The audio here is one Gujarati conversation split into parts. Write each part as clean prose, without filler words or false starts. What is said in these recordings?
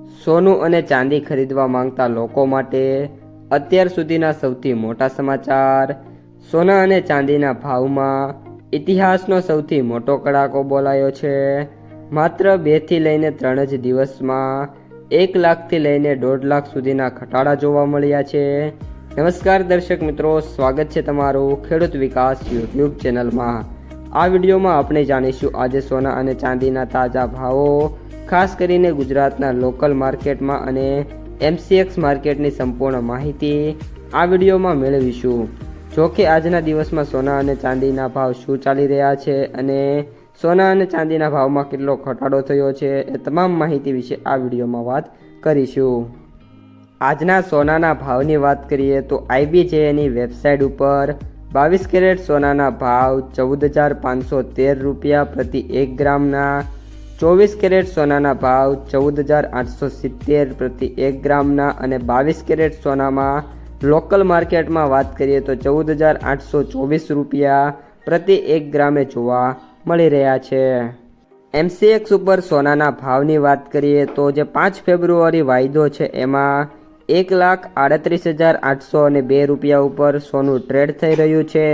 સોનું અને ચાંદી ખરીદવા માંગતા લોકો માટે અત્યાર સુધીના સૌથી મોટા સમાચાર। સોના અને ચાંદીના ભાવમાં ઇતિહાસનો સૌથી મોટો કડાકો બોલાયો છે। માત્ર 2 થી લઈને 3 જ દિવસમાં 1 લાખથી લઈને 1.5 લાખ સુધીના ઘટાડા જોવા મળ્યા છે। નમસ્કાર દર્શક મિત્રો, સ્વાગત છે તમારું ખેડૂત વિકાસ યુટ્યુબ ચેનલમાં। આ વિડીયોમાં આપણે જાણીશું આજે સોના અને ચાંદીના તાજા ભાવો, ખાસ કરીને ગુજરાતના લોકલ માર્કેટમાં અને MCX માર્કેટની સંપૂર્ણ માહિતી આ વિડીયોમાં મેળવીશું। જો કે આજના દિવસમાં સોના અને ચાંદીના ભાવ શું ચાલી રહ્યા છે અને સોના અને ચાંદીના ભાવમાં કેટલો ઘટાડો થયો છે એ તમામ માહિતી વિશે આ વિડીયોમાં વાત કરીશું। આજના સોનાના ભાવની વાત કરીએ તો IBJની વેબસાઇટ ઉપર 22 કેરેટ સોનાના ભાવ 14,513 રૂપિયા પ્રતિ 1 ગ્રામના, 24 કેરેટ સોનાના ભાવ 14,870 પ્રતિ 1 ગ્રામના અને 22 કેરેટ સોનામાં લોકલ માર્કેટમાં વાત કરીએ તો 14,824 રૂપિયા પ્રતિ 1 ગ્રામે જોવા મળી રહ્યા છે। MCX ઉપર સોનાના ભાવની વાત કરીએ તો જે 5 ફેબ્રુઆરી વાયદો છે એમાં 1,38,802 રૂપિયા ઉપર સોનું ટ્રેડ થઈ રહ્યું છે।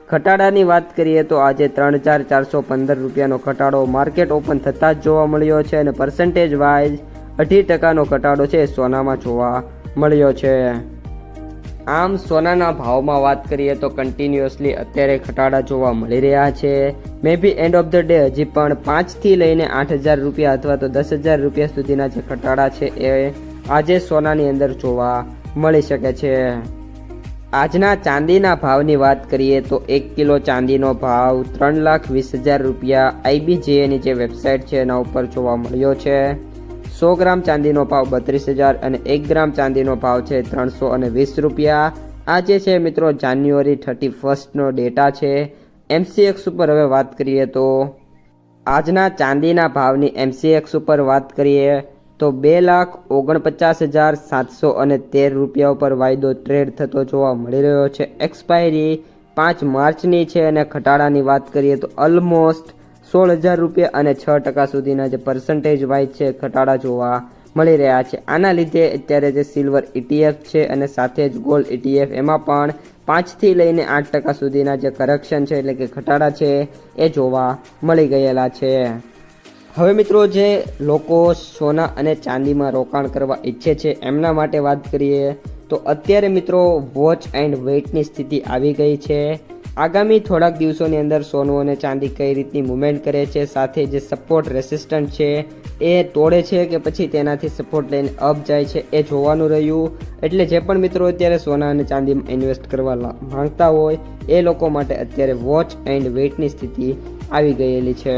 ઘટાડાની વાત કરીએ તો આજે 3,415 રૂપિયાનો ઘટાડો માર્કેટ ઓપન થતાં જ જોવા મળ્યો છે અને પર્સન્ટેજ વાઇઝ 8% ઘટાડો છે સોનામાં જોવા મળ્યો છે। આમ સોનાના ભાવમાં વાત કરીએ તો કન્ટિન્યુઅસલી અત્યારે ઘટાડા જોવા મળી રહ્યા છે। મે બી એન્ડ ઓફ ધ ડે હજી પણ 5 થી લઈને 8,000 રૂપિયા અથવા તો 10,000 રૂપિયા સુધીના જે ઘટાડા છે એ આજે સોનાની અંદર જોવા મળી શકે છે। આજના ચાંદીના ભાવની વાત કરીએ તો 1 કિલો ચાંદીનો ભાવ 3,20,000 રૂપિયા IBJની જે વેબસાઇટ છે એના ઉપર જોવા મળ્યો છે। 100 ગ્રામ ચાંદીનો ભાવ 32,000 અને 1 ગ્રામ ચાંદીનો ભાવ છે 320 રૂપિયા। આ જે છે મિત્રો જાન્યુઆરી 31નો ડેટા છે। MCX ઉપર હવે વાત કરીએ તો આજના ચાંદીના ભાવની MCX ઉપર વાત કરીએ તો 2,49,713 રૂપિયા ઉપર વાયદો ટ્રેડ થતો જોવા મળી રહ્યો છે। એક્સપાયરી 5 માર્ચની છે અને ઘટાડાની વાત કરીએ તો ઓલમોસ્ટ 16,000 રૂપિયા અને 6% સુધીના જે પર્સન્ટેજ વાઇઝ છે ઘટાડા જોવા મળી રહ્યા છે। આના લીધે અત્યારે જે સિલ્વર ETF છે અને સાથે જ ગોલ્ડ ETF એમાં પણ 5 થી લઈને 8% સુધીના જે કરેક્શન છે એટલે કે ઘટાડા છે એ જોવા મળી ગયેલા છે। હવે મિત્રો જે લોકો સોના અને ચાંદીમાં રોકાણ કરવા ઈચ્છે છે એમના માટે વાત કરીએ તો અત્યારે મિત્રો વોચ એન્ડ વેઇટની સ્થિતિ આવી ગઈ છે। આગામી થોડાક દિવસોની અંદર સોનું અને ચાંદી કઈ રીતની મૂવમેન્ટ કરે છે, સાથે જે સપોર્ટ રેસિસ્ટન્ટ છે એ તોડે છે કે પછી તેનાથી સપોર્ટ લઈને અપ જાય છે એ જોવાનું રહ્યું। એટલે જે પણ મિત્રો અત્યારે સોના અને ચાંદીમાં ઇન્વેસ્ટ કરવા માંગતા હોય એ લોકો માટે અત્યારે વોચ એન્ડ વેઇટની સ્થિતિ આવી ગયેલી છે।